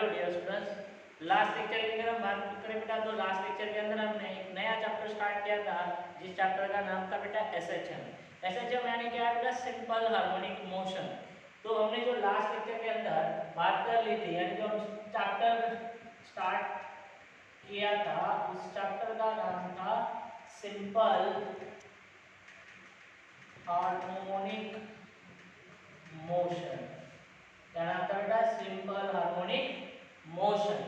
Dear students, last lecture की अगर हम बात करें बेटा तो लास्ट लेक्चर के अंदर हमने एक नया चैप्टर स्टार्ट किया था जिस चैप्टर का नाम था बेटा एसएचएम यानी क्या है बेटा सिंपल हार्मोनिक मोशन। तो हमने जो लास्ट लेक्चर के अंदर बात कर ली थी यानी जो हम चैप्टर स्टार्ट किया था उस चैप्टर का नाम था सिंपल हार्मोनिक मोशन। क्या नाम था बेटा? Simple harmonic motion.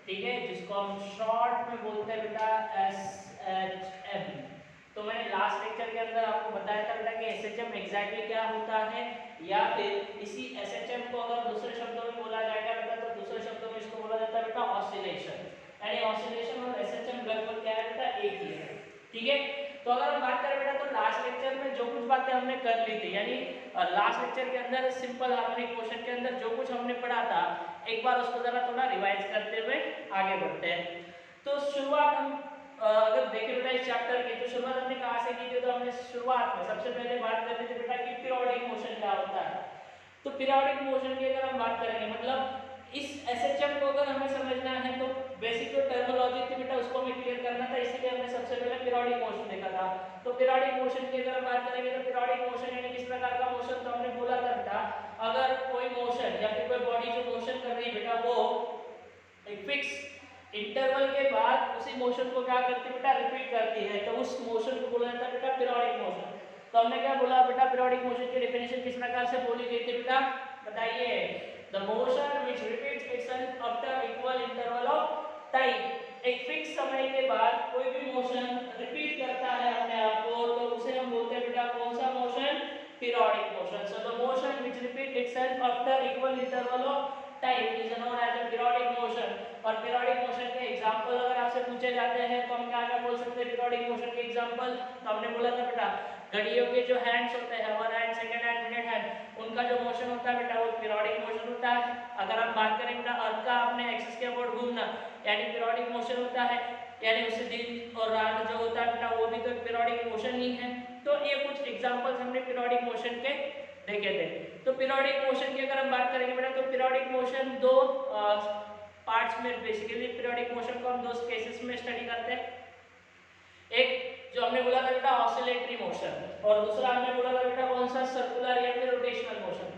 ठीक है, जिसको हम शॉर्ट में बोलते हैं बेटा एसएचएम। तो मैंने लास्ट लेक्चर के अंदर आपको बताया था बेटा कि एसएचएम एग्जैक्टली क्या होता है, या फिर इसी एसएचएम को अगर दूसरे शब्दों में बोला जाएगा बेटा तो दूसरे शब्दों में इसको बोला जाता है बेटा ऑसिलेशन। यानी ऑसिलेशन और एसएचएम लगभग क्या है बेटा? एक ही है। ठीक है, तो अगर हम बात करें बेटा तो लास्ट लेक्चर में जो कुछ बातें हमने कर ली थी, यानी लास्ट लेक्चर के अंदर सिंपल हार्मोनिक मोशन के अंदर जो कुछ हमने पढ़ा था एक बार उसको जरा थोड़ा रिवाइज करते हुए आगे बढ़ते हैं। तो शुरुआत हम अगर देखें बेटा इस चैप्टर की, तो शुरुआत हमने कहाँ से की थी? तो हमने शुरुआत में सबसे पहले बात कर रहे थे बेटा कि पीरियोडिक मोशन क्या होता है। तो पीरियोडिक मोशन की अगर हम बात करेंगे, मतलब इस एसएचएम को अगर हमें समझना है तो बेसिक जो टर्मिनोलॉजी थी बेटा उसको हमें क्लियर करना था, इसीलिए हमने सबसे पहले पीरियोडिक मोशन देखा था। तो पीरियोडिक मोशन की अगर हम बात करेंगे तो पीरियोडिक मोशन यानी किस प्रकार का मोशन? तो हमने बोला था बेटा अगर कोई मोशन या फिर कोई बॉडी जो मोशन कर रही है बेटा वो एक फिक्स इंटरवल के बाद उसी मोशन को क्या करती है बेटा? रिपीट करती है, तो उस मोशन को बोला जाता है बेटा पीरियोडिक मोशन। तो हमने क्या बोला बेटा? पीरियोडिक मोशन की डेफिनेशन किस प्रकार से बोली गई थी बेटा? बताइए। The motion which repeats itself after equal interval of time. एक फिक्स समय के बाद कोई भी मोशन रिपीट करता है अपने आप को, तो उसे हम बोलते हैं बेटा कौन सा motion? Periodic motion. So the motion which repeat itself after equal interval of time is known as a periodic motion. और पीरियोडिक मोशन के एग्जांपल अगर आपसे पूछे जाते हैं तो हम क्या क्या बोल सकते हैं पीरियोडिक मोशन के एग्जांपल? तो हमने बोला था बेटा घड़ियों के जो हैंड्स होते हैं, one hand, second hand, minute hand, उनका जो मोशन होता है बेटा वो पीरियोडिक मोशन होता है। अगर हम बात करें बेटा अर्थ का अपने एक्सिस के अबाउट घूमना यानी पीरियोडिक मोशन होता है, यानी उससे दिन और रात जो होता है बेटा वो भी तो पीरियोडिक मोशन ही है। तो ये कुछ एग्जांपल्स हमने पीरियोडिक मोशन के देखे थे। तो पीरियोडिक मोशन की अगर हम बात करेंगे बेटा तो पीरियोडिक मोशन दो पार्ट्स में, बेसिकली पीरियोडिक मोशन को हम दो केसेस में स्टडी करते हैं। एक जो हमने बोला था बेटा ऑसिलेटरी मोशन, और दूसरा हमने बोला था बेटा कौन सा? सर्कुलर या फिर रोटेशनल मोशन।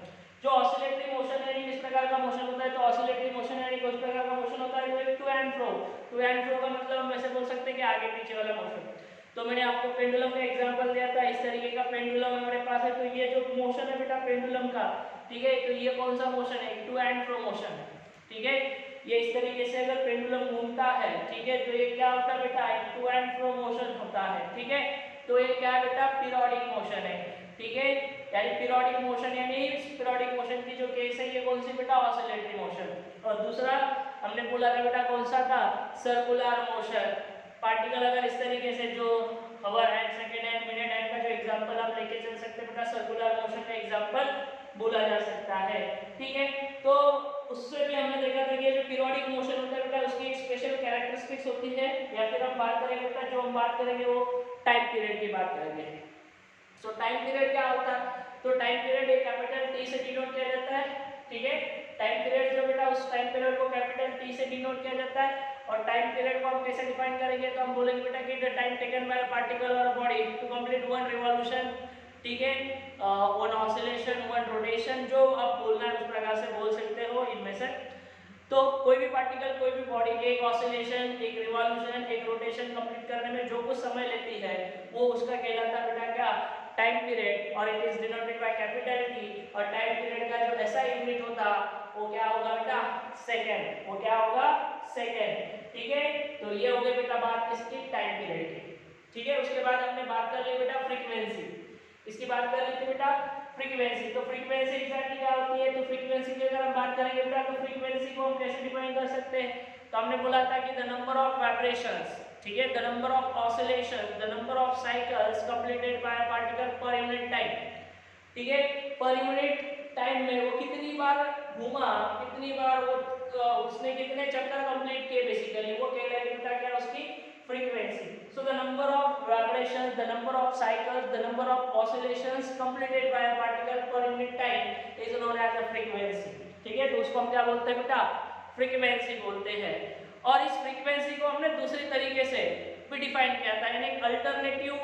जो ऑसिलेटरी मोशन यानी किस प्रकार का मोशन होता है? तो ऑसिलेटरी मोशन यानी किस प्रकार का मोशन होता है? वो एक to and fro. To and fro का मतलब हम ऐसे बोल सकते हैं कि आगे पीछे वाला मोशन। तो मैंने आपको पेंडुलम का एग्जांपल दिया था, इस तरीके का पेंडुलम हमारे पास है। तो ये जो मोशन है बेटा पेंडुलम का, ठीक है, तो ये कौन सा मोशन है? टू एंड फ्रो मोशन है। ठीक है, ये इस तरीके से अगर पेंडुलम घूमता है, ठीक है, तो ये क्या होता है बेटा? एक टू एंड फ्रो मोशन होता है। ठीक है, तो ये क्या है बेटा? पीरियोडिक मोशन है। ठीक है, यानी पीरियोडिक मोशन यानी पीरियोडिक मोशन की जो केस है ये कौन सी बेटा? Oscillatory motion. और दूसरा हमने बोला था बेटा कौन सा था? Circular motion. पार्टिकल अगर इस तरीके से जो hour hand, second hand, minute hand का जो एग्जांपल आप लेके चल सकते बेटा सर्कुलर मोशन का एग्जांपल बोला जा सकता है। ठीक है, तो उससे भी हमने देखा था कि जो पीरियोडिक मोशन होता है बेटा उसकी एक स्पेशल कैरेक्टरिस्टिक्स होती है, या फिर हम बात करेंगे बेटा जो हम बात करेंगे वो टाइम पीरियड की बात करेंगे। सो टाइम पीरियड क्या होता है? तो टाइम पीरियड एक कैपिटल टी से डिनोट किया जाता है। ठीक है, टाइम पीरियड जो बेटा उस टाइम पीरियड को कैपिटल टी से डिनोट किया जाता है। और टाइम पीरियड को हम कैसे डिफाइन करेंगे? तो हम बोलेंगे बेटा कि the time taken by a particle और a body to complete one revolution, ठीक है, वन ऑसिलेशन, वन रोटेशन, जो आप बोलना है उस प्रकार से बोल सकते हो इनमें से। तो कोई भी पार्टिकल, कोई भी बॉडी एक ऑसिलेशन, एक रिवॉल्यूशन, एक रोटेशन कंप्लीट करने में जो कुछ समय लेती है वो उसका कहलाता है बेटा क्या? Time period. और it is denoted by capital T. और टाइम पीरियड का जो ऐसा यूनिट होता वो क्या होगा बेटा? सेकंड। वो क्या होगा? सेकंड। ठीक है, तो ये हो गई बेटा बात इसकी टाइम पीरियड की। ठीक है, उसके बाद हमने बात कर ली बेटा फ्रीक्वेंसी। इसकी बात कर ली थी बेटा फ्रीक्वेंसी। तो फ्रीक्वेंसी एग्जैक्टली क्या होती है? तो फ्रीक्वेंसी की अगर हम बात करेंगे बेटा तो फ्रीक्वेंसी को हम कैसे डिफाइन कर सकते हैं? तो हमने बोला था कि द नंबर ऑफ वाइब्रेशंस, ठीक है, the number of oscillation, the number of cycles completed by a particle per unit time. ठीक है, पर यूनिट टाइम में वो कितनी बार घूमा, कितनी बार वो उसने कितने चक्कर कंप्लीट किए, बेसिकली वो कहलाएगी बेटा क्या? उसकी frequency. So the number of vibrations, the number of cycles, the number of oscillations completed by a particle per unit time is known as a frequency. ठीक है, तो उसको हम क्या बोलते हैं बेटा? फ्रीक्वेंसी बोलते हैं। और इस फ्रीक्वेंसी को हमने दूसरी तरीके से भी डिफाइन किया था, यानी एक अल्टरनेटिव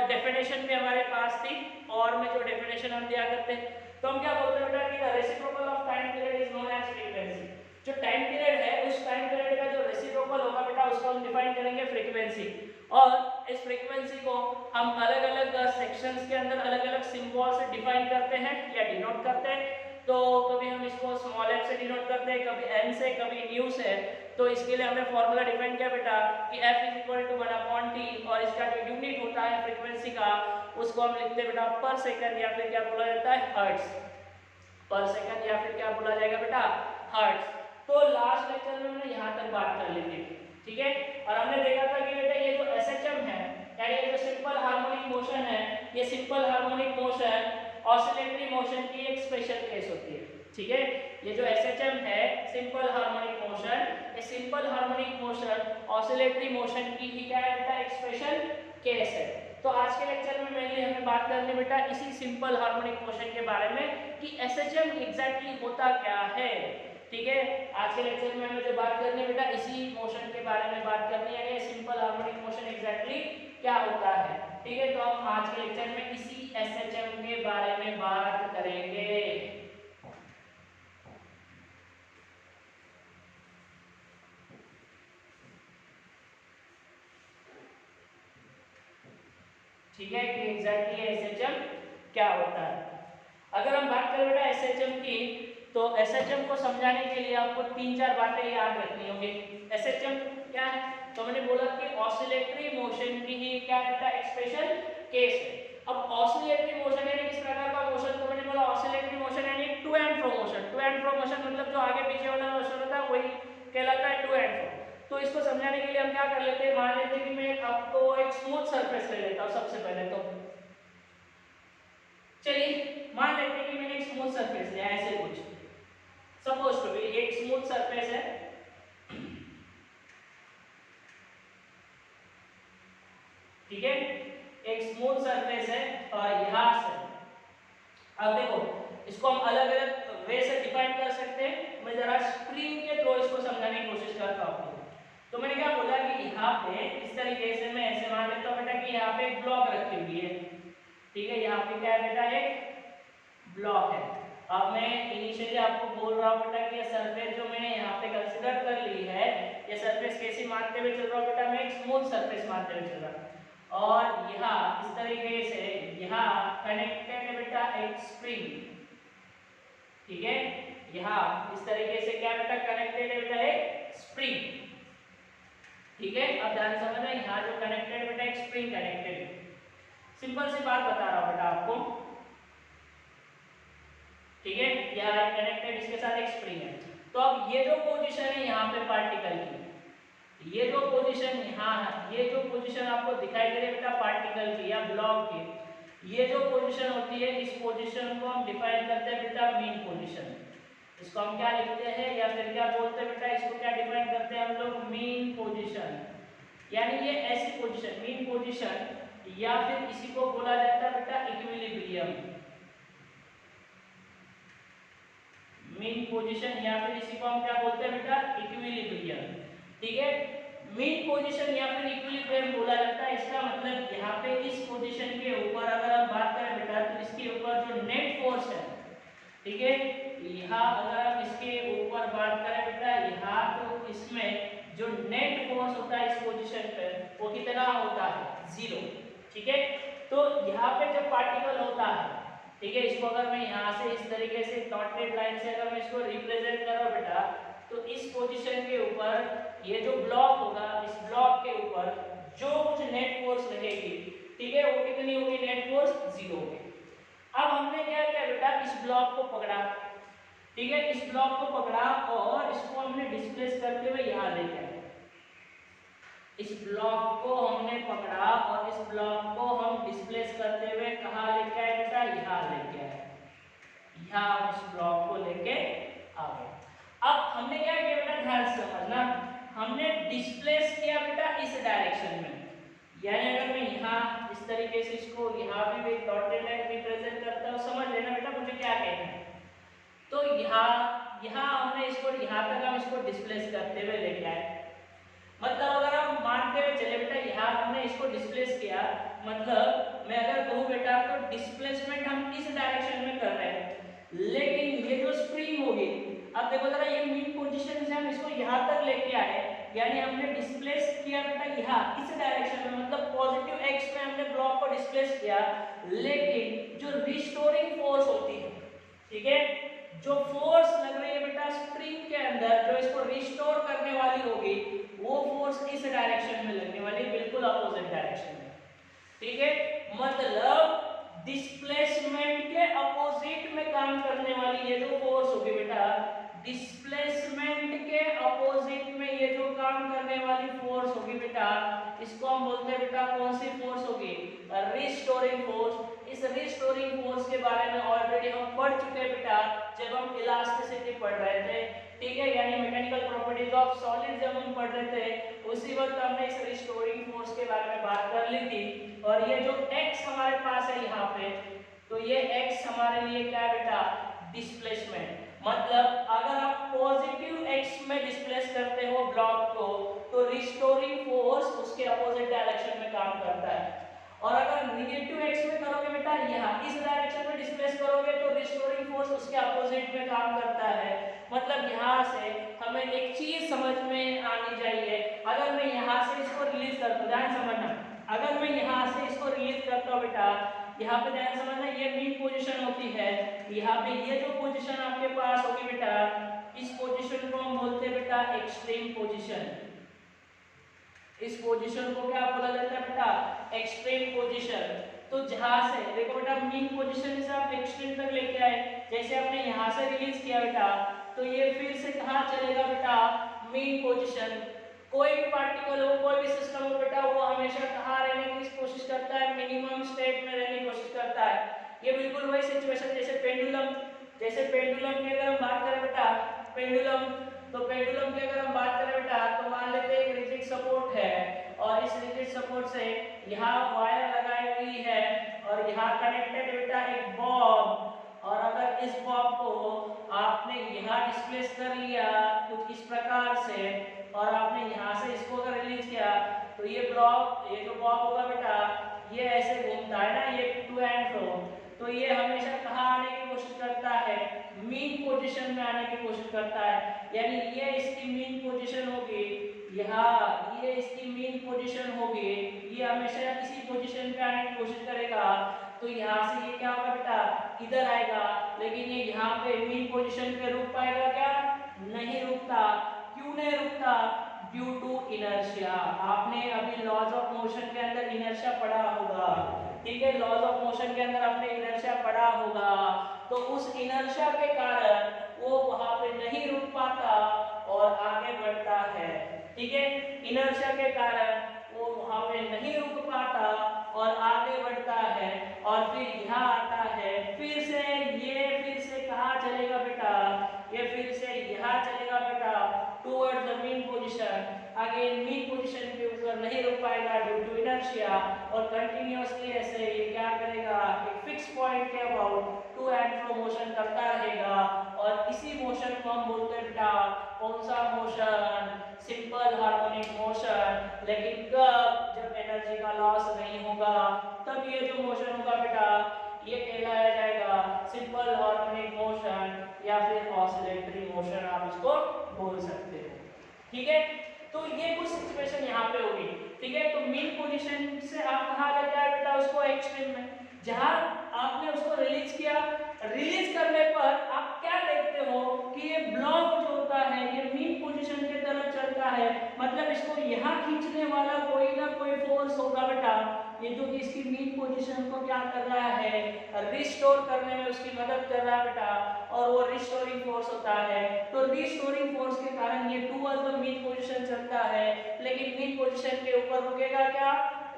डेफिनेशन भी हमारे पास थी। और में जो डेफिनेशन हम दिया करते हैं तो हम क्या बोलते हैं बेटा कि the reciprocal of time period is known as frequency. जो टाइम पीरियड है उस टाइम पीरियड का जो रेसिप्रोकल होगा बेटा उसको हम डिफाइन करेंगे फ्रीक्वेंसी। और इस फ्रीक्वेंसी को हम अलग अलग सेक्शंस के अंदर अलग अलग सिंबल से डिफाइन करते हैं या डिनोट करते हैं। तो कभी हम इसको स्मॉल f से डिनोट करते हैं, कभी n से, कभी न्यू से। तो इसके लिए हमने फॉर्मूला डिफाइन किया बेटा कि f = 1/t और इसका जो यूनिट होता है फ्रीक्वेंसी का उसको हम लिखते हैं बेटा पर सेकंड या फिर क्या बोला जाता है हर्ट्ज। पर सेकंड या फिर क्या बोला जाएगा बेटा हर्ट्ज। तो लास्ट लेक्चर में हमने यहाँ तक बात कर ली थी, ठीक है। और हमने देखा था कि बेटा ये जो SHM है यानी ये जो सिंपल हार्मोनिक मोशन है, ये simple harmonic motion oscillatory motion की एक स्पेशल केस होती है, ठीक है। ये जो SHM है सिंपल हार्मोनिक मोशन, ये simple harmonic motion oscillatory motion की ही क्या है बेटा एक स्पेशल केस है। तो आज के लेक्चर में मेनली हमें बात करनी बेटा इसी सिंपल हार्मोनिक मोशन के बारे में कि SHM एग्जैक्टली होता क्या है, ठीक है। आज के लेक्चर में हमें जो बात करनी है बेटा इसी मोशन के बारे में बात करनी है, सिंपल हार्मोनिक मोशन एग्जैक्टली क्या होता है, ठीक है। तो हम आज के लेक्चर में इसी SHM के बारे में बात करेंगे। ठीक है कि एग्जैक्टली SHM क्या होता है। अगर हम बात करें बेटा SHM की तो SHM को समझाने के लिए आपको 3-4 बातें याद रखनी होगी। SHM क्या है तो मैंने बोला कि ऑसिलेटरी मोशन की ही क्या बेटा एक स्पेशल केस है। अब ऑसिलेटरी मोशन यानी किस प्रकार का मोशन, तो मैंने बोला ऑसिलेटरी मोशन यानी to and fro motion. To and fro motion मतलब जो आगे पीछे वाला मोशन होता है वही कहलाता है टू एंड फ्रो। तो इसको समझाने के लिए हम क्या कर लेते हैं, मान लेते हैं कि मैं आपको एक स्मूथ सरफेस ले लेता हूं सबसे पहले। तो चलिए मान लेते हैं कि मैंने एक स्मूथ सरफेस लिया ऐसे कुछ, सपोज टू बी एक स्मूथ सरफेस है, ठीक है। एक स्मूथ सरफेस है और यहां से अब देखो इसको हम अलग अलग वे से डिफाइन कर सकते हैं। मैं जरा स्प्रिंग के थ्रू इसको समझाने की कोशिश करता हूं आपको। तो मैंने क्या बोला कि यहाँ पे इस तरीके से मैं ऐसे मान लेता हूँ बेटा कि यहाँ पे एक ब्लॉक रखी हुई है, ठीक है। यहाँ पे क्या है बेटा एक ब्लॉक है। अब मैं इनिशियली आपको बोल रहा हूँ बेटा कि ये सरफेस जो मैंने यहाँ पे कंसीडर कर ली है, ये सरफेस कैसी मानते हुए चल रहा हूँ बेटा, मैं एक स्मूथ सरफेस मानते हुए चल रहा हूँ। और यहाँ इस तरीके से यहाँ कनेक्टेड है बेटा एक स्प्रिंग, ठीक है। यहाँ इस तरीके से क्या बेटा कनेक्टेड है बेटा एक स्प्रिंग, ठीक है। अब ध्यान समझना यहाँ जो कनेक्टेड बेटा एक स्प्रिंग कनेक्टेड है। सिंपल सी बात बता रहा हूँ बेटा आपको, ठीक है। यहाँ कनेक्टेड इसके साथ एक स्प्रिंग है। तो अब ये जो पोजीशन है यहाँ पे पार्टिकल की, ये जो पोजीशन यहाँ है, ये जो पोजीशन आपको दिखाई दे रही है बेटा पार्टिकल की या ब्लॉक की, ये जो पोजीशन होती है इस पोजीशन को हम डिफाइन करते हैं बेटा मीन पोजीशन। इसको हम क्या लिखते हैं या फिर क्या बोलते हैं बेटा, इसको क्या डिफाइन करते हैं हम लोग मीन पोजीशन। यानी ये ऐसी पोजीशन मीन पोजीशन या फिर इसी को बोला जाता है बेटा इक्विलिब्रियम। मीन पोजीशन या फिर इसी को हम क्या बोलते हैं बेटा इक्विलिब्रियम, ठीक है। मीन पोजीशन या फिर इक्विलिब्रियम बोला जाता है। इसका मतलब यहाँ पे इस पोजीशन के ऊपर अगर हम बात करें बेटा तो इसके ऊपर जो नेट फोर्स है, ठीक है। यहाँ अगर हम इसके ऊपर बात करें बेटा यहाँ तो इसमें जो नेट फोर्स होता है इस पोजीशन पे वो कितना होता है, 0, ठीक है। तो यहाँ पे जब पार्टिकल होता है, ठीक है, इसको अगर मैं यहाँ से इस तरीके से डॉटेड लाइन से अगर मैं इसको रिप्रेजेंट कर रहा हूँ बेटा तो इस पोजीशन के ऊपर ये जो ब्लॉक होगा, इस ब्लॉक के ऊपर जो कुछ नेट फोर्स रहेगी, ठीक है, वो कितनी होगी, नेट फोर्स 0 होगी। अब हमने क्या किया बेटा इस ब्लॉक को पकड़ा, ठीक है, इस ब्लॉक को पकड़ा और इसको हमने डिस्प्लेस करते हुए यहाँ लेके आए। इस ब्लॉक को हमने पकड़ा और इस ब्लॉक को हम डिस्प्लेस करते हुए कहाँ लेके आए बेटा, यहाँ लेके आए। यहाँ इस ब्लॉक को लेके आ गए। अब हमने क्या किया बेटा, ध्यान से समझना, हमने डिस्प्लेस किया बेटा इस डायरेक्शन में। यानी अगर मैं यहाँ इस तरीके से इसको यहाँ भी एक डॉटेड लाइन रिप्रेजेंट करता हूँ, समझ लेना बेटा मुझे क्या कहना है। तो यहाँ यहाँ हमने इसको यहाँ तक हम इसको डिस्प्लेस करते हुए लेके आए। मतलब अगर हम मानते हुए चले बेटा यहाँ हमने इसको डिस्प्लेस किया, मतलब मैं अगर कहूँ बेटा तो डिस्प्लेसमेंट हम इस डायरेक्शन में कर रहे हैं, लेकिन ये जो स्प्रिंग होगी, अब देखो जरा ये मीन पोजीशन से हम इसको यहाँ तक लेके आए, यानी हमने डिस्प्लेस किया बेटा यहाँ इस डायरेक्शन में, मतलब पॉजिटिव एक्स में हमने ब्लॉक को डिस्प्लेस किया, लेकिन जो रिस्टोरिंग फोर्स होती है, ठीक है, जो फोर्स लग रही है बेटा स्प्रिंग के अंदर जो इसको रिस्टोर करने वाली होगी, वो फोर्स इस डायरेक्शन में लगने वाली है, बिल्कुल अपोजिट डायरेक्शन में, ठीक है। मतलब डिस्प्लेसमेंट के अपोजिट में काम करने वाली ये जो फोर्स होगी बेटा, डिस्प्लेसमेंट के अपोजिट में ये जो काम करने वाली फोर्स होगी बेटा, इसको हम बोलते हैं बेटा कौन सी फोर्स होगी, रिस्टोरिंग फोर्स। इस रिस्टोरिंग फोर्स के बारे में ऑलरेडी हम पढ़ चुके हैं बेटा जब हम इलास्टिसिटी पढ़ रहे थे, ठीक है, यानी मैकेनिकल प्रॉपर्टीज ऑफ सॉलिड जब हम पढ़ रहे थे उसी वक्त हमने इस रिस्टोरिंग फोर्स के बारे में बात कर ली थी। और ये जो x हमारे पास है यहाँ पे, तो ये x हमारे लिए क्या है बेटा, डिस्प्लेसमेंट। मतलब अगर आप पॉजिटिव x में डिस्प्लेस करते हो ब्लॉक को, तो रिस्टोरिंग फोर्स उसके अपोजिट डायरेक्शन में काम करता है, और अगर नेगेटिव x में करोगे बेटा यहाँ इस डायरेक्शन में डिस्प्लेस करोगे तो रिस्टोरिंग फोर्स उसके अपोजिट में काम करता है। मतलब यहाँ से हमें एक चीज समझ में आनी चाहिए, अगर मैं यहाँ से इसको रिलीज करता हूँ, ध्यान समझना, अगर मैं यहाँ से इसको रिलीज करता हूँ बेटा, यहाँ पे ध्यान समझना, ये मीन पोजीशन होती है, यहाँ पे ये जो पोजीशन आपके पास होगी बेटा, इस पोजीशन को हम बोलते हैं बेटा एक्सट्रीम पोजीशन। इस पोजीशन को क्या बोला जाता है बेटा, एक्सट्रीम पोजीशन। तो जहां से देखो बेटा मीन पोजीशन से आप एक्सट्रीम तक लेके आए, जैसे आपने यहाँ से रिलीज किया बेटा, तो ये फिर से कहाँ चलेगा बेटा, मीन पोजीशन। कोई भी पार्टिकल हो, कोई भी सिस्टम हो बेटा, वो हमेशा कहाँ रहने की कोशिश करता है, मिनिमम स्टेट में रहने की कोशिश करता है। ये बिल्कुल वही सिचुएशन जैसे पेंडुलम, जैसे पेंडुलम की अगर हम बात करें बेटा, पेंडुलम, तो पेंडुलम की अगर हम बात करें बेटा, तो मान लेते हैं एक रिजिड सपोर्ट है, और इस रिजिड सपोर्ट से यहाँ वायर लगाई हुई है, और यहाँ कनेक्टेड बेटा एक बॉब, और अगर इस बॉब को आपने यहाँ डिस्प्लेस कर लिया कुछ इस प्रकार से, और आपने यहाँ से इसको अगर रिलीज किया, तो ये ब्लॉक, ये जो बॉब होगा बेटा, ये ऐसे घूमता है ना, ये टू एंड फ्रो, तो ये हमेशा कहाँ आने की कोशिश करता है, मीन पोजीशन में आने की कोशिश करता है। यानी ये इसकी मीन पोजीशन होगी यहाँ, ये इसकी मीन पोजीशन होगी, ये हमेशा इसी पोजीशन पे आने की कोशिश करेगा, तो यहाँ से ये क्या होगा बेटा, इधर आएगा, लेकिन ये यहाँ पे मीन पोजीशन पे रुक पाएगा क्या, नहीं रुकता। क्यों नहीं रुकता, ड्यू टू इनर्शिया। आपने अभी लॉज ऑफ मोशन के अंदर इनर्शिया पढ़ा होगा, ठीक है, लॉज ऑफ मोशन के अंदर आपने इनर्शिया पढ़ा होगा, तो उस इनर्शिया के कारण वो वहां पे नहीं रुक पाता और आगे बढ़ता है, ठीक है, इनर्शिया के कारण वो वहां पे नहीं रुक पाता और आगे बढ़ता है, और फिर यहाँ आता है, फिर से ये फिर से कहाँ चलेगा बेटा, ये फिर से यहाँ चलेगा बेटा towards the mean position. Again mean position के ऊपर नहीं रुक पाएगा ड्यू टू इनर्शिया, और कंटिन्यूअसली ऐसे ये क्या करेगा, एक फिक्स पॉइंट के about to and fro motion करता रहेगा, और इसी मोशन को हम बोलते हैं बेटा कौन सा मोशन, सिंपल हार्मोनिक मोशन। लेकिन कब, जब एनर्जी का लॉस नहीं होगा, तब ये जो मोशन होगा बेटा ये कहलाया जाएगा सिंपल हार्मोनिक मोशन, या फिर ऑसिलेटरी मोशन आप इसको बोल सकते हो, ठीक है। तो ये कुछ सिचुएशन यहाँ पे होगी, ठीक है। तो मीन पोजीशन से आप कहाँ लेके आए बेटा उसको, एक्सट्रीम में, जहाँ आपने उसको रिलीज किया, रिलीज करने पर आप क्या देखते हो कि ये ब्लॉक जो होता है ये मीन पोजीशन की तरफ चलता है, मतलब इसको यहाँ खींचने वाला कोई ना कोई फोर्स होगा बेटा, ये जो कि इसकी मीन पोजीशन को क्या कर रहा है, रिस्टोर करने में उसकी मदद कर रहा है बेटा, और वो रिस्टोरिंग फोर्स होता है। तो रिस्टोरिंग फोर्स के कारण ये टुवर्ड्स द मीन पोजीशन चलता है, लेकिन मीन पोजीशन के ऊपर रुकेगा क्या,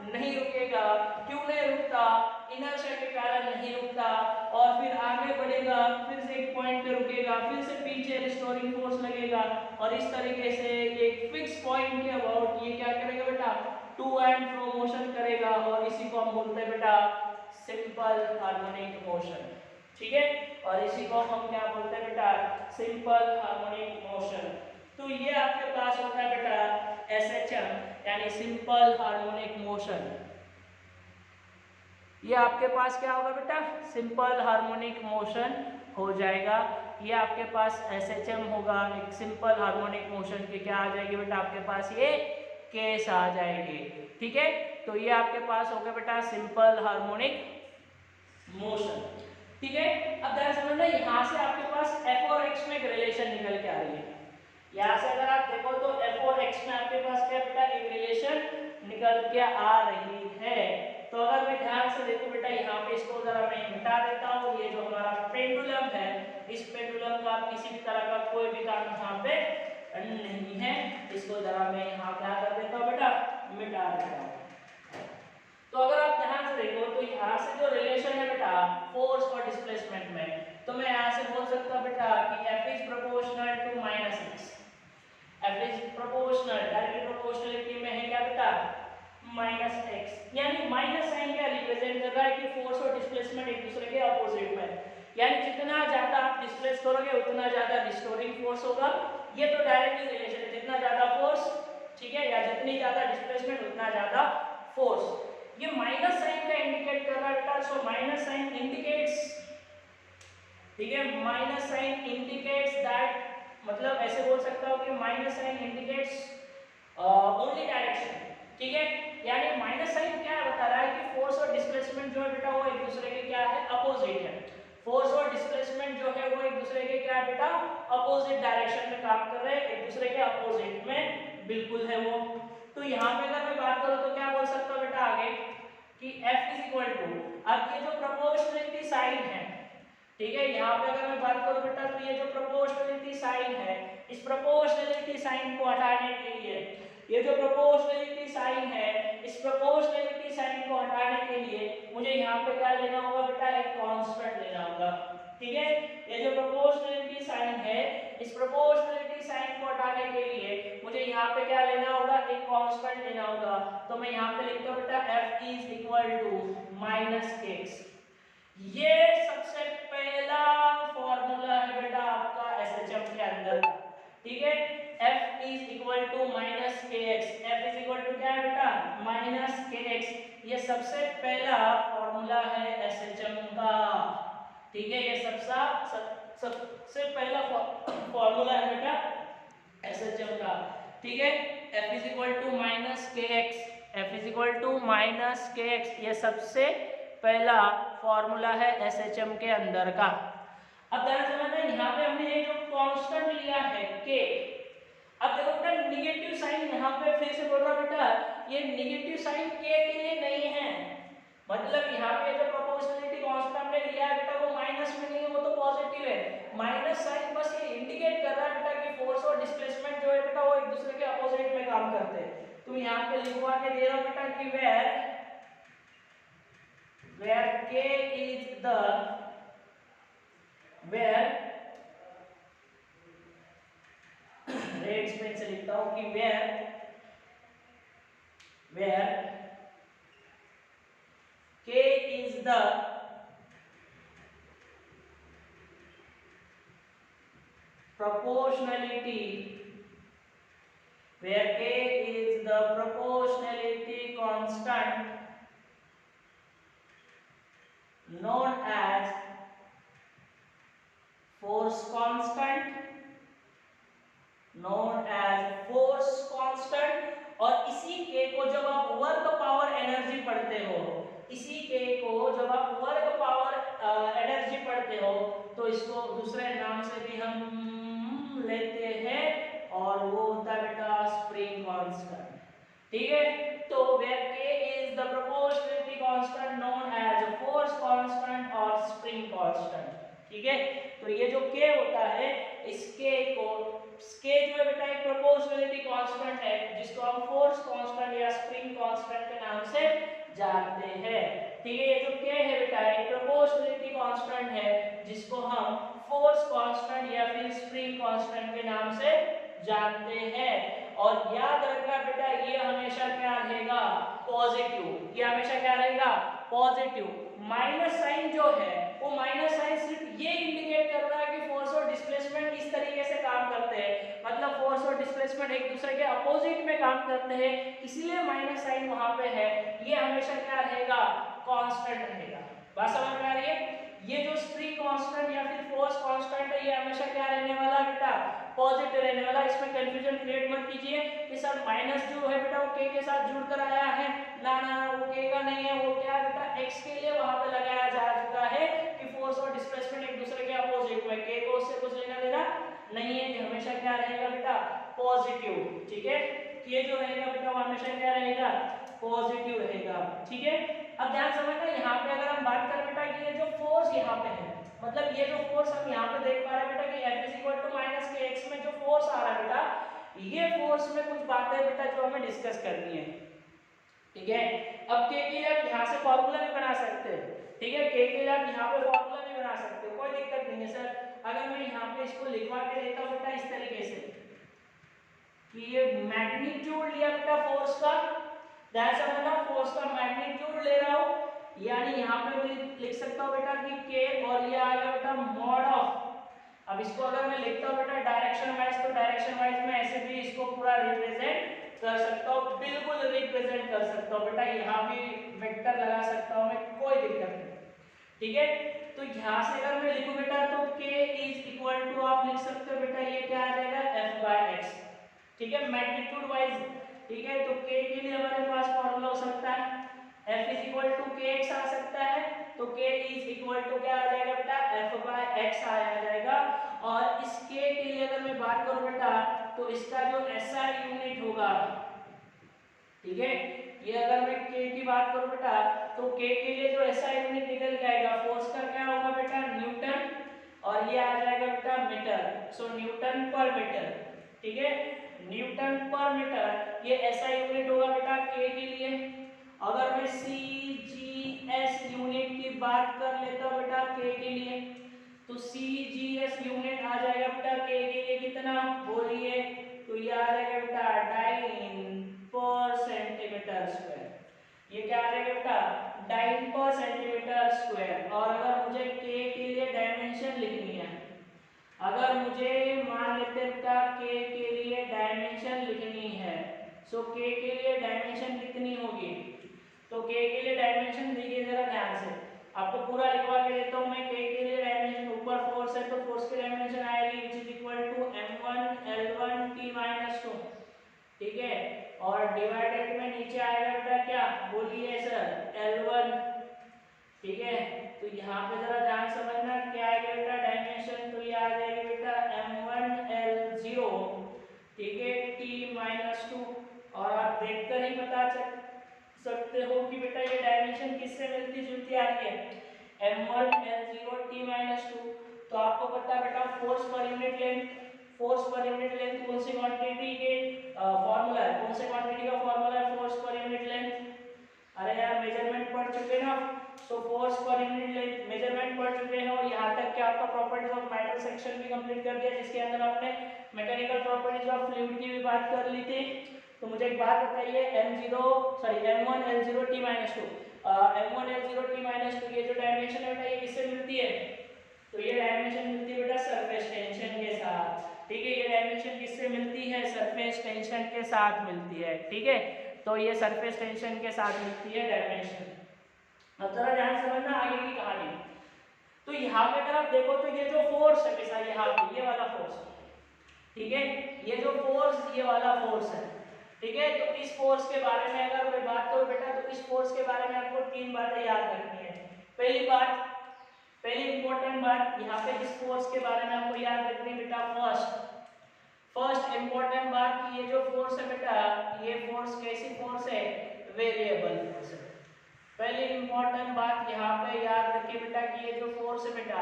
नहीं रुकेगा। क्यों नहीं रुकता, इनर्शिया के कारण नहीं रुकता, और फिर आगे बढ़ेगा, फिर से एक पॉइंट पे रुकेगा, फिर से पीछे रिस्टोरिंग फोर्स लगेगा, और इस तरीके से एक फिक्स पॉइंट के अबाउट ये क्या करेगा बेटा, टू एंड फ्रो मोशन करेगा, और इसी को हम बोलते हैं बेटा सिंपल हार्मोनिक मोशन। ठीक है, और इसी को हम क्या बोलते हैं बेटा, सिंपल हार्मोनिक मोशन। तो ये आपके पास होता है बेटा एसएचएम यानी सिंपल हार्मोनिक मोशन। ये आपके पास क्या होगा बेटा, सिंपल हार्मोनिक मोशन हो जाएगा। ये आपके पास एसएचएम होगा, एक सिंपल हार्मोनिक मोशन के क्या आ जाएगी बेटा, आपके पास ये केस आ जाएगी। ठीक है, तो ये आपके पास हो गया बेटा सिंपल हार्मोनिक मोशन। ठीक है, अब ध्यान समझना, यहाँ से आपके पास एफ और एक्स में एक रिलेशन निकल के आ रही है। यहाँ से अगर आप देखो तो एफ और एक्स में आपके पास क्या बेटा, एक रिलेशन निकल के आ रही है। तो अगर मैं ध्यान से देखूं बेटा, यहाँ पे इसको जरा मैं मिटा देता हूँ। ये जो हमारा पेंडुलम है, इस पेंडुलम का किसी भी तरह का कोई भी काम यहाँ पे नहीं है। इसको जरा मैं यहाँ क्या कर देता हूँ बेटा, मिटा देता हूँ। तो अगर आप ध्यान से देखो तो यहाँ से जो रिलेशन है बेटा फोर्स और डिस्प्लेसमेंट में, तो मैं यहाँ से बोल सकता हूँ बेटा कि F is proportional to minus x. F is proportional, directly proportionality में है क्या बेटा, माइनस एक्स। यानी माइनस साइन क्या रिप्रेजेंट कर रहा है कि फोर्स और डिस्प्लेसमेंट एक दूसरे के अपोजिट में, यानी जितना ज्यादा आप डिस्प्लेस करोगे उतना ज्यादा रिस्टोरिंग फोर्स होगा। ये तो डायरेक्टली रिलेशन है, जितना ज्यादा फोर्स, ठीक है, या जितनी ज्यादा डिस्प्लेसमेंट उतना ज्यादा फोर्स। ये माइनस साइन का इंडिकेट कर रहा है बेटा, सो माइनस साइन इंडिकेट्स, ठीक है, माइनस साइन इंडिकेट्स दैट, मतलब ऐसे बोल सकता हूं कि minus sign indicates only direction. ठीक है, यानी माइनस साइन क्या बता रहा है कि फोर्स और डिस्प्लेसमेंट जो है बेटा वो एक दूसरे के क्या है, अपोजिट है। फोर्स और डिस्प्लेसमेंट जो है वो एक दूसरे के क्या है बेटा, अपोजिट डायरेक्शन में काम कर रहे हैं, एक दूसरे के अपोजिट में बिल्कुल है वो। तो यहाँ पे अगर मैं बात करूँ तो क्या बोल सकता हूँ बेटा आगे कि F इज इक्वल टू, अब ये जो प्रोपोर्शनलिटी साइन है, ठीक है, यहाँ पे अगर मैं बात करूँ बेटा तो ये जो प्रोपोर्शनलिटी साइन है, इस प्रोपोर्शनलिटी साइन को हटाने के लिए, ये जो प्रोपोर्शनलिटी साइन है, इस प्रोपोर्शनलिटी साइन को हटाने के लिए मुझे यहाँ पे क्या लेना होगा बेटा, एक कांस्टेंट लेना होगा। ठीक है, ये जो प्रोपोर्शनलिटी साइन है, इस प्रोपोर्शनलिटी साइन को हटाने के लिए मुझे यहाँ पे क्या लेना होगा, एक कांस्टेंट लेना होगा। तो मैं यहाँ पे लिखता हूँ बेटा F is equal to minus x. ये सबसे पहला फॉर्मूला है बेटा आपका एसएचएम के अंदर का। ठीक है, F is equal to minus के x. F is equal to क्या है बेटा, माइनस के एक्स। ये सबसे पहला फॉर्मूला है एसएचएम का। ठीक है, ये सबसे पहला फॉर्मूला है बेटा एसएचएम का। ठीक है, F is equal to minus के x, F is equal to minus के एक्स, ये सबसे पहला फॉर्मूला है एसएचएम के अंदर का। अब ध्यान समझना, यहाँ पे हमने ये जो कांस्टेंट लिया है के, अब देखो बेटा निगेटिव साइन यहाँ पे फिर से बोल रहा बेटा, ये निगेटिव साइन के लिए नहीं है, मतलब यहाँ पे जो प्रोपोर्शनलिटी कांस्टेंट हमने लिया है बेटा वो माइनस में नहीं है, वो तो पॉजिटिव है। माइनस साइन बस ये इंडिकेट कर रहा है बेटा कि फोर्स और डिस्प्लेसमेंट जो है बेटा वो एक दूसरे के अपोजिट में काम करते हैं। तो यहाँ पे लिखवा के दे रहा हूँ बेटा कि where k is the, where red pen से लिखता हूं कि where k is the proportionality, where k is the proportionality constant known as force constant, known as force constant। और इसी के को जब आप वर्क पावर एनर्जी पढ़ते हो, इसी के को जब आप वर्क पावर एनर्जी पढ़ते हो तो इसको दूसरे नाम से भी हम लेते हैं और वो होता है बेटा स्प्रिंग कांस्टेंट। ठीक है, तो where k is the proportionality constant known as force constant और spring constant। ठीक है, तो ये जो k होता है, इस k को, k जो है बेटा एक प्रोपोर्शनलिटी कांस्टेंट है जिसको हम फोर्स कांस्टेंट या स्प्रिंग कांस्टेंट के नाम से जानते हैं। ठीक है, ये जो k है बेटा एक प्रोपोर्शनलिटी कांस्टेंट है जिसको हम फोर्स कांस्टेंट या फिर स्प्रिंग कांस्टेंट के नाम से जानते हैं। और याद रखना बेटा ये हमेशा क्या रहेगा, पॉजिटिव। ये हमेशा क्या रहेगा, पॉजिटिव। माइनस साइन जो है वो माइनस साइन सिर्फ ये इंडिकेट कर रहा है कि फोर्स और डिस्प्लेसमेंट इस तरीके से काम करते हैं, मतलब फोर्स और डिस्प्लेसमेंट एक दूसरे के अपोजिट में काम करते हैं, इसलिए माइनस साइन वहां पे है। ये हमेशा क्या रहेगा, कांस्टेंट रहेगा। बात समझ में आ रही है? ये जो स्प्रिंग कांस्टेंट या फिर फोर्स कांस्टेंट है, ये हमेशा क्या रहने वाला बेटा, पॉजिटिव रहने वाला। इसमें कंफ्यूजन क्रिएट मत कीजिए कि सर माइनस जो है बेटा वो के साथ जुड़कर आया है, ना ना वो के का नहीं है, वो क्या बेटा एक्स के लिए वहां पे लगाया जा चुका है कि फोर्स और डिस्प्लेसमेंट एक दूसरे के अपोजिट में, के को उससे कुछ लेना देना नहीं है, ये हमेशा क्या रहेगा बेटा, पॉजिटिव। ठीक है, के जो रहेगा बेटा वो हमेशा क्या रहेगा, पॉजिटिव रहेगा। ठीक है, अब ध्यान समझना, यहाँ पे अगर हम बात करें बेटा कि ये जो फोर्स यहाँ पे है, मतलब ये जो फोर्स हम यहाँ पे देख पा रहे हैं बेटा कि F is equal to minus के एक्स में जो फोर्स आ रहा है बेटा, ये फोर्स में कुछ बातें बेटा जो हमें डिस्कस करनी है। ठीक है, अब के लिए आप यहाँ से फॉर्मूला भी बना सकते हैं। ठीक है, के लिए आप यहाँ पे फॉर्मूला भी बना सकते हो, कोई दिक्कत नहीं है सर। अगर मैं यहाँ पे इसको लिखवा के देता हूँ बेटा इस तरीके से कि ये मैग्नीट्यूड लिया बेटा फोर्स का, ध्यान से समझना, फोर्स का मैग्नीट्यूड ले रहा हूँ, यानी यहाँ पे मैं लिख सकता हूँ बेटा कि के, और ये आ गया बेटा मॉड ऑफ। अब इसको अगर मैं लिखता हूँ बेटा डायरेक्शन वाइज, तो डायरेक्शन वाइज में ऐसे भी इसको पूरा रिप्रेजेंट कर सकता हूँ, बिल्कुल रिप्रेजेंट कर सकता हूँ बेटा, यहाँ भी वेक्टर लगा सकता हूँ मैं, कोई दिक्कत नहीं। ठीक है, तो यहाँ से अगर मैं लिखूं बेटा तो k इज इक्वल टू, आप लिख सकते हो बेटा ये क्या आ जाएगा, f बाय x। ठीक है, मैग्नीट्यूड वाइज। ठीक है, तो k के लिए हमारे पास फॉर्मूला हो सकता है f is equal to kx आ सकता है, तो k इज इक्वल टू क्या आ जाएगा बेटा, f बाय x आ जाएगा। और इस k के लिए अगर मैं बात करूं बेटा तो इसका जो SI यूनिट होगा, ठीक है, ये अगर मैं k की बात करूं बेटा तो k के लिए जो SI यूनिट निकल के आएगा फोर्स का क्या होगा बेटा, न्यूटन, और ये आ जाएगा बेटा मीटर, सो न्यूटन पर मीटर। ठीक है, न्यूटन पर मीटर ये SI यूनिट होगा बेटा k के लिए। अगर मैं CGS यूनिट की बात कर लेता हूं बेटा k के लिए, तो CGS यूनिट आ जाएगा बेटा k के लिए कितना, बोलिए, तो ये आ जाएगा बेटा डाइन पर सेंटीमीटर स्क्वायर। ये क्या आ जाएगा बेटा, डाइन पर सेंटीमीटर स्क्वायर। और अगर मुझे k के लिए डायमेंशन लिखनी है, अगर मुझे मान लेते हैं बेटा k के लिए डायमेंशन लिखनी है, सो k के लिए डायमेंशन कितनी होगी, तो k के लिए डायमेंशन देखिए जरा ध्यान से, आपको पूरा लिखवा के देता हूं मैं। k के लिए डायमेंशन, ऊपर फोर्स है तो फोर्स की डायमेंशन आएगी विच is equal to m1 l1 t-2। ठीक है, और डिवाइडेड में नीचे आएगा बेटा क्या, बोलिए सर, L1। ठीक है, तो यहाँ पे जरा ध्यान समझना क्या आएगा बेटा डायमेंशन, तो ये आ जाएगी बेटा m1 l0, ठीक है, t-2। और आप देखकर ही बता सकते हो कि बेटा ये डायमेंशन किससे मिलती जुलती आ रही है, m1 l0 t-2। तो आपको पता है बेटा force per unit length, force per unit length कौन सी क्वांटिटी के फॉर्मूला है, कौन से क्वांटिटी का फॉर्मूला है, फोर्स पर यूनिट लेंथ। अरे यार मेजरमेंट पढ़ चुके हैं आप, so force per unit length measurement पढ़ चुके हैं, और यहाँ तक कि आपका प्रॉपर्टीज ऑफ मैटर सेक्शन भी कंप्लीट कर दिया, जिसके अंदर आपने मैकेनिकल प्रॉपर्टीज ऑफ फ्लूइड की भी बात कर ली थी। तो मुझे एक बात बताइए, m1 l0 t-2, m1 l0 t-2 ये जो डायमेंशन है बेटा ये किससे मिलती है, तो ये डायमेंशन मिलती है बेटा सरफेस टेंशन के साथ। ठीक है, ये डायमेंशन किससे मिलती है, सरफेस टेंशन के साथ मिलती है। ठीक है, तो ये सरफेस टेंशन के साथ मिलती है डायमेंशन। अब जरा ध्यान समझना आगे की कहानी। तो यहाँ पे अगर आप देखो तो ये जो फोर्स है बेटा, यहाँ पे ये वाला फोर्स, ठीक है, ये जो फोर्स ये वाला फोर्स है, ठीक है, तो इस फोर्स के बारे में अगर मैं बात करूं बेटा तो इस फोर्स के बारे में आपको तीन बातें याद रखनी है। पहली बात, पहली इंपॉर्टेंट बात यहाँ पे इस फोर्स के बारे में आपको याद रखनी है बेटा, फर्स्ट इंपॉर्टेंट बात कि ये जो फोर्स है बेटा, ये फोर्स कैसी फोर्स है, वेरिएबल फोर्स है। पहली इंपॉर्टेंट बात यहाँ पे याद रखिए बेटा कि ये जो फोर्स है बेटा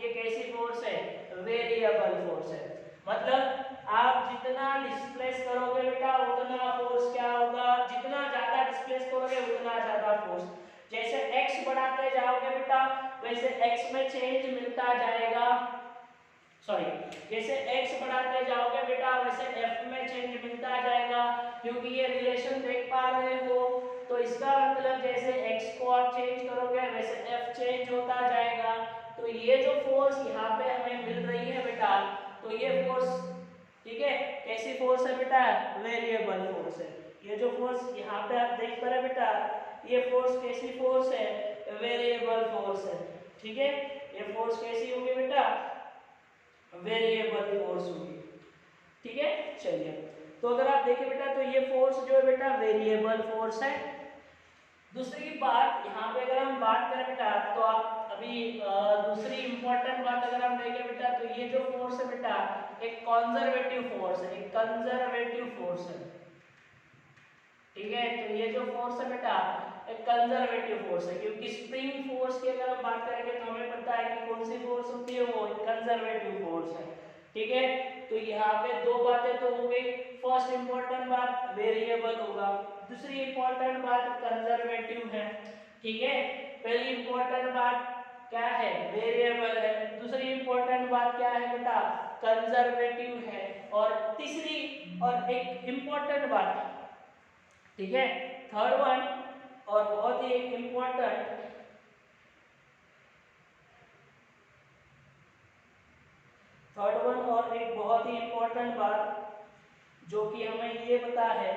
ये कैसी फोर्स है, वेरिएबल फोर्स है। मतलब आप जितना डिस्प्लेस करोगे बेटा उतना फोर्स क्या होगा, जितना ज्यादा डिस्प्लेस करोगे उतना ज्यादा फोर्स। जैसे x बढ़ाते जाओगे बेटा वैसे x में चेंज मिलता जाएगा, सॉरी, जैसे x बढ़ाते जाओगे बेटा वैसे f में चेंज मिलता जाएगा, क्योंकि ये रिलेशन देख पा रहे हो। तो इसका मतलब जैसे x को आप चेंज करोगे वैसे f चेंज होता जाएगा। तो ये जो फोर्स यहाँ पे हमें मिल रही है बेटा, तो ये फोर्स, ठीक है, कैसी फोर्स है बेटा, वेरिएबल फोर्स है। ये जो फोर्स यहाँ पे आप देख पा रहे बेटा, ये फोर्स कैसी फोर्स है, वेरिएबल फोर्स है। ठीक है, ये फोर्स कैसी होगी बेटा, वेरिएबल फोर्स होगी। ठीक है, चलिए, तो अगर आप देखें बेटा तो ये फोर्स जो है बेटा वेरिएबल फोर्स है। दूसरी बात यहाँ पे अगर हम बात करें बेटा, तो आप अभी दूसरी इंपॉर्टेंट बात अगर हम देखें बेटा, तो ये जो फोर्स है बेटा एक कंजर्वेटिव फोर्स है, एक कंजर्वेटिव फोर्स है। ठीक है, तो ये जो फोर्स है बेटा एक कंजर्वेटिव फोर्स है, क्योंकि स्प्रिंग फोर्स की अगर हम बात करेंगे तो हमें पता है कि कौन सी फोर्स होती है, वो कंजर्वेटिव फोर्स है। ठीक है, तो यहाँ पे दो बातें तो हो गई। फर्स्ट इंपॉर्टेंट बात वेरिएबल होगा, दूसरी इंपॉर्टेंट बात कंजर्वेटिव है। ठीक है, पहली इंपॉर्टेंट बात क्या है, वेरिएबल है। दूसरी इंपॉर्टेंट बात क्या है बेटा, कंजर्वेटिव है। और तीसरी और एक इंपॉर्टेंट बात, ठीक है, थर्ड वन और बहुत ही इंपॉर्टेंट, थर्ड वन और एक बहुत ही इंपॉर्टेंट बात जो कि हमें ये पता है,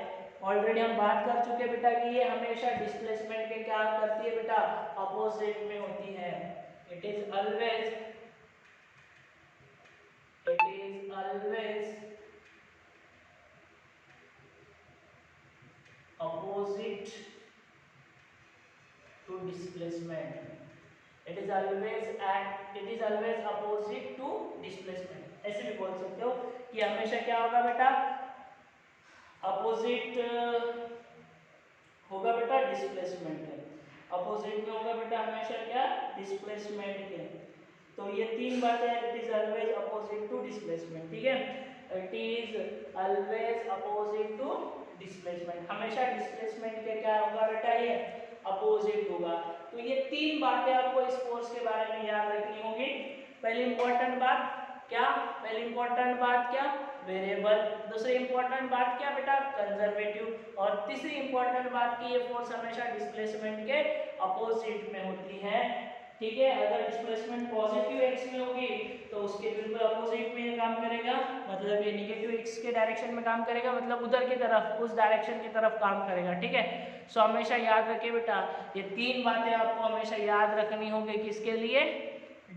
ऑलरेडी हम बात कर चुके बेटा कि ये हमेशा डिस्प्लेसमेंट के क्या करती है बेटा, अपोजिट में होती है। It is always opposite to displacement. It is always opposite to displacement. ऐसे भी बोल सकते हो कि हमेशा क्या होगा बेटा, अपोजिट होगा बेटा डिस्प्लेसमेंट के, अपोजिट में होगा बेटा हमेशा क्या, डिस्प्लेसमेंट के। तो ये तीन बातें, it is always opposite to displacement. ठीक है, it is always opposite to displacement, हमेशा डिस्प्लेसमेंट के क्या होगा बेटा, ये अपोजिट होगा। तो ये तीन बातें आपको इस फोर्स के बारे में याद रखनी होगी। पहली इंपॉर्टेंट बात क्या, पहली इंपॉर्टेंट बात क्या, वेरिएबल। दूसरी इंपॉर्टेंट बात क्या बेटा, कंजर्वेटिव। और तीसरी इंपॉर्टेंट बात की ये फोर्स हमेशा डिस्प्लेसमेंट के अपोजिट में होती है। ठीक है, अगर डिस्प्लेसमेंट पॉजिटिव एक्स में होगी तो उसके बिल्कुल अपोजिट में काम करेगा, मतलब ये नेगेटिव एक्स के डायरेक्शन में काम करेगा, मतलब उधर की तरफ, उस डायरेक्शन की तरफ काम करेगा। ठीक है, सो हमेशा याद रखिए बेटा, ये तीन बातें आपको हमेशा याद रखनी होगी, किसके लिए,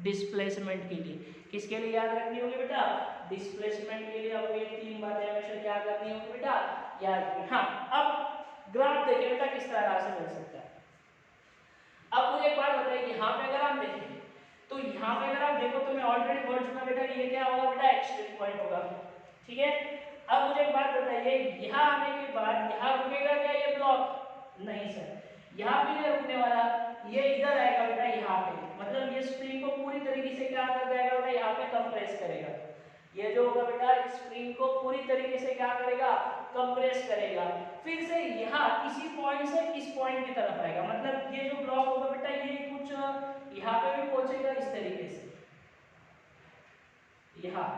डिस्प्लेसमेंट के लिए। किसके लिए याद रखनी होगी बेटा, डिस्प्लेसमेंट के लिए आपको ये तीन बातें हमेशा क्या करनी होगी बेटा, याद रखनी। हाँ, अब ग्राफ देखिए बेटा किस तरह से मिल सकता है। अब मुझे एक बात बताइए, यहाँ पे अगर आप देखें तो यहाँ पे अगर आप देखो तो मैं ऑलरेडी बोल चुका बेटा कि ये क्या होगा बेटा, एक्सट्रीम पॉइंट होगा। ठीक है, अब मुझे एक बात बताइए, यहाँ आने के बाद यहाँ रुकेगा क्या ये ब्लॉक, नहीं सर, यहाँ भी नहीं रुकने वाला, ये इधर आएगा बेटा यहाँ पे, मतलब ये स्प्रिंग को पूरी तरीके से क्या कर देगा बेटा, यहाँ पे कंप्रेस करेगा। ये जो होगा बेटा स्प्रिंग को पूरी तरीके से क्या करेगा, कंप्रेस करेगा। फिर से यहाँ इसी पॉइंट से इस पॉइंट की तरफ आएगा, मतलब ये जो ब्लॉक होगा बेटा ये कुछ यहाँ पे भी पहुंचेगा इस तरीके से, यहाँ,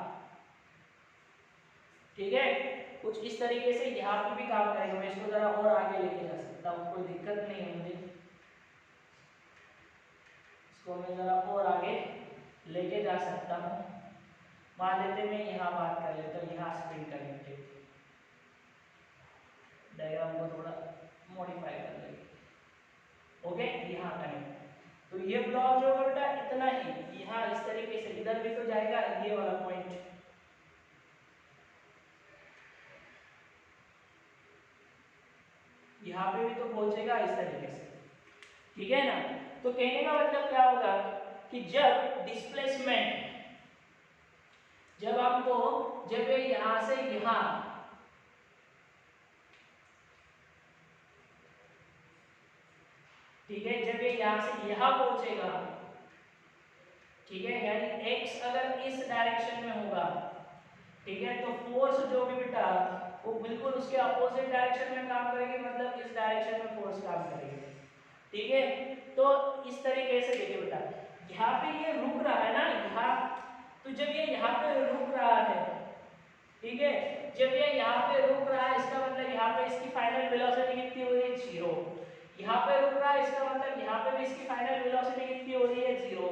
ठीक है, कुछ इस तरीके से यहाँ पे भी काम करेगा। मैं इसको जरा और आगे लेके जा सकता हूँ, कोई दिक्कत नहीं है मुझे, इसको मैं जरा और आगे लेके जा सकता हूँ। मान लेते मैं यहाँ बात कर लेता हूँ, यहाँ स्प्रिंग कनेक्टेड, डायग्राम को थोड़ा मॉडिफाई कर लेंगे। ओके, यहाँ कनेक्ट, तो ये ब्लॉक जो होगा बेटा इतना ही, यहाँ इस तरीके से इधर भी तो जाएगा ये वाला पॉइंट, यहाँ पे भी तो पहुंचेगा इस तरीके से। ठीक है ना, तो कहने का मतलब क्या होगा कि जब डिस्प्लेसमेंट, जब आपको, जब ये यहां से यहां, ठीक है, जब ये यहां से यहां पहुंचेगा, ठीक है, यानी x अगर इस डायरेक्शन में होगा, ठीक है, तो फोर्स जो भी बेटा वो बिल्कुल उसके अपोजिट डायरेक्शन में काम करेगी, मतलब इस डायरेक्शन में फोर्स काम करेगी। ठीक है, तो इस तरीके से देखिए बेटा, यहाँ पे ये रुक रहा है ना यहाँ, तो जब ये यहाँ पे रुक रहा है, ठीक है, जब ये यहाँ पे रुक रहा है इसका मतलब यहाँ पे इसकी फाइनल वेलोसिटी कितनी हो रही है, 0। यहाँ पे रुक रहा है इसका मतलब यहाँ पे भी इसकी फाइनल वेलोसिटी कितनी हो रही है, 0।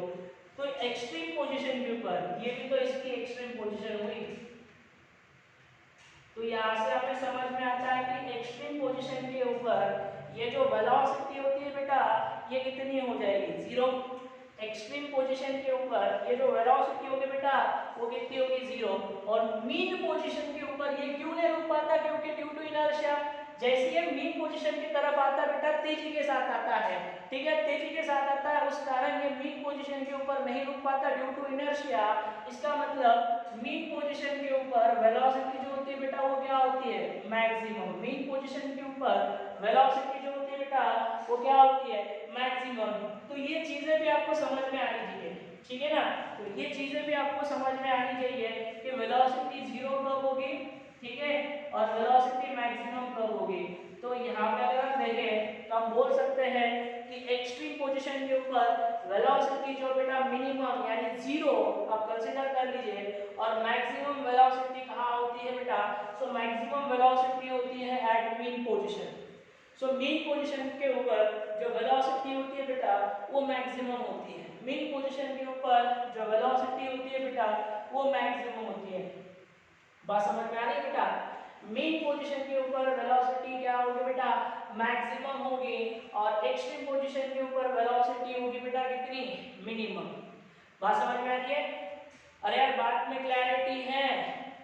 तो एक्सट्रीम पोजीशन के ऊपर, ये भी तो इसकी एक्सट्रीम पोजीशन हुई, तो यहाँ से हमें समझ में आता है कि एक्सट्रीम पोजीशन के ऊपर ये जो वेलोसिटी होती है बेटा, ये कितनी हो जाएगी, 0। एक्सट्रीम पोजीशन के ऊपर ये जो वेलोसिटी होगी बेटा, वो कितनी होगी, 0। और मीन पोजीशन के ऊपर ये क्यों नहीं रुक पाता, क्योंकि ड्यू टू इनर्शिया, जैसे ये मीन पोजीशन की तरफ आता है बेटा, तेजी के साथ आता है, ठीक है, तेजी के साथ आता है, उस कारण ये मीन पोजीशन के ऊपर नहीं रुक पाता ड्यू टू इनर्शिया। इसका मतलब मीन पोजीशन के ऊपर वेलोसिटी जो होती है बेटा, वो क्या होती है, मैक्सिमम। मीन पोजीशन के ऊपर वेलोसिटी जो होती है बेटा, वो क्या होती है, मैक्सिमम। तो ये चीजें भी आपको समझ में आनी चाहिए, ठीक है ना। तो ये चीजें भी आपको समझ में आनी चाहिए कि वेलोसिटी 0 कब होगी, ठीक है, और वेलोसिटी मैक्सिमम कब होगी। तो यहाँ पे अगर हम देखें तो हम बोल सकते हैं कि एक्सट्रीम पोजीशन के ऊपर वेलोसिटी जो बेटा मिनिमम यानी 0 आप कंसीडर कर लीजिए, और मैक्सिमम वेलोसिटी कहाँ होती है बेटा, सो मैक्सिमम वेलोसिटी होती है at mean position. So mean position के ऊपर जो वेलोसिटी होती है बेटा, वो मैक्सिमम होती है। मीन पोजीशन के ऊपर जो वेलोसिटी होती है बेटा, वो मैक्सिमम होती है। बात समझ में आ रही है बेटा। मीन पोजीशन के ऊपर वेलोसिटी क्या होगी बेटा, मैक्सिमम होगी, और एक्सट्रीम पोजीशन के ऊपर वेलोसिटी होगी बेटा कितनी, मिनिमम। बात समझ में आ रही है। अरे यार बात में क्लैरिटी है।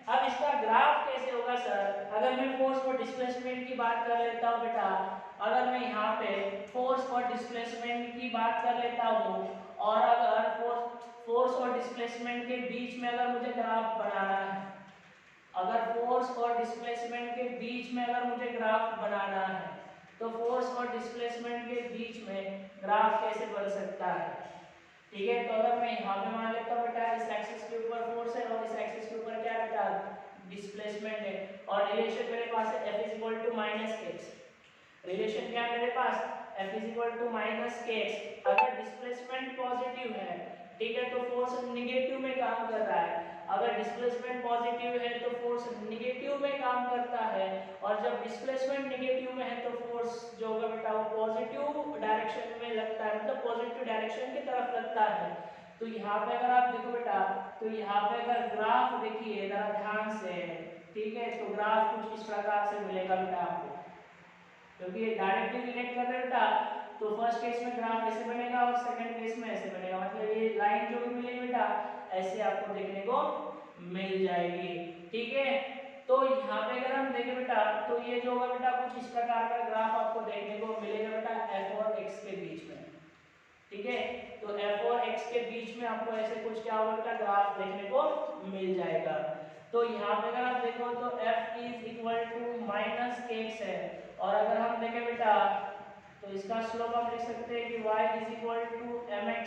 अब इसका ग्राफ कैसे होगा सर, अगर मैं फोर्स और डिस्प्लेसमेंट की बात कर लेता हूँ बेटा, अगर मैं यहाँ पे फोर्स और डिस्प्लेसमेंट की बात कर लेता हूँ, और अगर फोर्स और डिस्प्लेसमेंट के बीच में अगर मुझे ग्राफ बनाना है, अगर फोर्स और डिस्प्लेसमेंट के बीच में अगर मुझे ग्राफ बनाना है, तो फोर्स और डिस्प्लेसमेंट के बीच में ग्राफ कैसे बन सकता है, ठीक है। तो अगर मैं यहाँ पे मान लेता हूँ बेटा, इस एक्सिस के ऊपर फोर्स है और इस एक्सिस के ऊपर क्या बेटा, डिस्प्लेसमेंट है, और रिलेशन मेरे पास है F = kx। रिलेशन क्या है मेरे पास, F = kx। अगर डिस्प्लेसमेंट पॉजिटिव है, ठीक है, तो फोर्स निगेटिव में काम कर रहा है। अगर डिस्प्लेसमेंट पॉजिटिव है तो फोर्स निगेटिव में काम करता है, और जब डिस्प्लेसमेंट निगेटिव में है तो फोर्स जो होगा बेटा वो पॉजिटिव डायरेक्शन में लगता है, मतलब पॉजिटिव डायरेक्शन की तरफ लगता है। तो यहाँ पे अगर आप देखो बेटा, तो यहाँ पे अगर ग्राफ देखिए जरा ध्यान से, ठीक है, तो ग्राफ कुछ इस प्रकार से मिलेगा बेटा आपको, क्योंकि ये डायरेक्टली रिलेट कर रहे हैं बेटा। तो फर्स्ट केस में ग्राफ ऐसे बनेगा और सेकंड केस में ऐसे बनेगा, मतलब ये लाइन जो भी मिलेगी बेटा ऐसे आपको देखने को मिल जाएगी, ठीक है। तो यहाँ पे अगर हम देखें बेटा, तो ये जो होगा बेटा कुछ इस प्रकार का ग्राफ आपको देखने को मिलेगा बेटा f और x के बीच में, ठीक है। तो f और x के बीच में आपको ऐसे कुछ क्या होगा बेटा, ग्राफ देखने को मिल जाएगा। तो यहाँ पे अगर आप देखो तो f = -kx है, और अगर हम देखें बेटा तो इसका स्लोप आप लिख सकते हैं कि y = mx,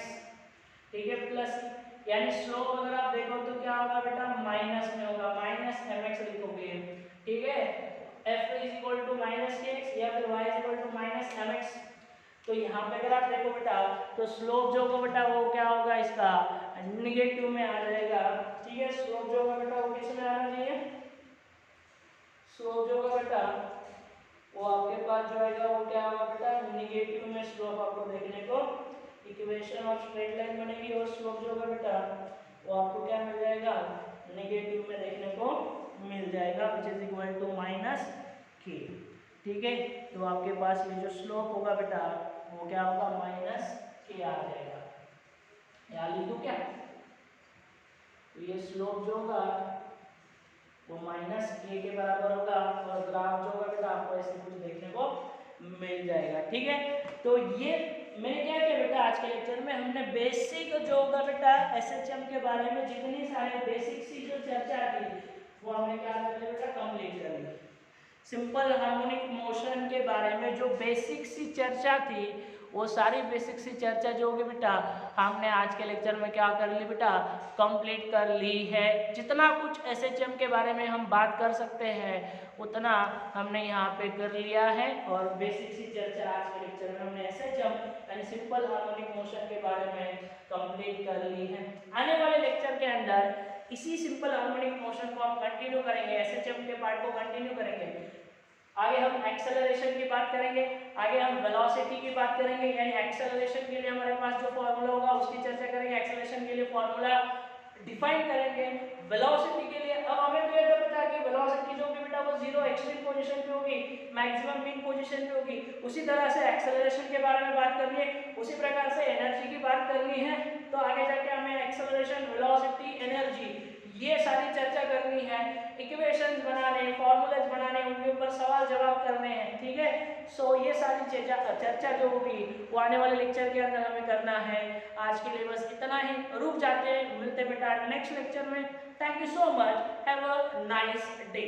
ठीक है, प्लस यानी स्लोप अगर आप देखो तो क्या होगा बेटा, माइनस में होगा, -mx लिखोगे, ठीक है। f = -kx या फिर y = -mx। तो यहाँ पे अगर आप देखो बेटा तो स्लोप जो होगा बेटा वो क्या होगा, इसका निगेटिव में आ जाएगा, ठीक है। स्लोप जो होगा बेटा वो किस में आना चाहिए, स्लोप जो होगा बेटा वो आपके पास जो आएगा वो क्या होगा बेटा, निगेटिव में स्लोप आपको देखने को, इक्वेशन ऑफ स्ट्रेट लाइन बनेगी और स्लोप जो होगा बेटा वो आपको क्या मिल जाएगा, नेगेटिव में देखने को मिल जाएगा, which is equal to -k, ठीक है। तो आपके पास ये जो स्लोप होगा बेटा वो क्या होगा, -k आ जाएगा। यहाँ लिख दूं क्या, तो ये स्लोप जो होगा वो -k के बराबर होगा, और ग्राफ जो होगा बेटा आपको ऐसे कुछ देखने को मिल जाएगा, ठीक है। तो ये मैंने क्या किया बेटा, आज के लेक्चर में हमने बेसिक जो होगा बेटा एसएचएम के बारे में जितनी सारे बेसिक सी जो चर्चा की वो हमने क्या कर लिया बेटा, कंप्लीट कर ली। सिंपल हार्मोनिक मोशन के बारे में जो बेसिक सी चर्चा थी वो सारी बेसिक सी चर्चा जो होगी बेटा हमने आज के लेक्चर में क्या कर ली बेटा, कंप्लीट कर ली है। जितना कुछ एसएचएम के बारे में हम बात कर सकते हैं उतना हमने यहाँ पे कर लिया है, और बेसिक सी चर्चा आज के लेक्चर में हमने एसएचएम यानी सिंपल हार्मोनिक मोशन के बारे में कंप्लीट कर ली है। आने वाले लेक्चर के अंदर इसी सिंपल हार्मोनिक मोशन को हम कंटिन्यू करेंगे, एसएचएम के पार्ट को कंटिन्यू करेंगे। आगे हम एक्सेलरेशन की बात करेंगे, आगे हम वेलोसिटी की बात करेंगे, यानी एक्सेलरेशन के लिए हमारे पास जो फॉर्मूला होगा उसकी चर्चा करेंगे, एक्सेलरेशन के लिए फॉर्मूला डिफाइन करेंगे। वेलोसिटी के लिए अब हमें तो ये तो पता है कि वेलोसिटी जो होगी बेटा वो जीरो एक्सट्रीम पोजीशन पे होगी, मैक्सिमम मीन पोजीशन पे होगी। उसी तरह से एक्सेलरेशन के बारे में बात करनी है, उसी प्रकार से एनर्जी की बात करनी है। तो आगे जाके हमें एक्सेलरेशन, वेलोसिटी, एनर्जी ये सारी चर्चा करनी है, इक्वेशंस बनाने, फॉर्मूलाज बनाने, उनके ऊपर सवाल जवाब करने हैं, ठीक है। सो ये सारी चर्चा जो होगी वो आने वाले लेक्चर के अंदर हमें करना है। आज के लिए बस इतना ही, रुक जाते हैं, मिलते बेटा नेक्स्ट लेक्चर में। Thank you so much, have a nice day.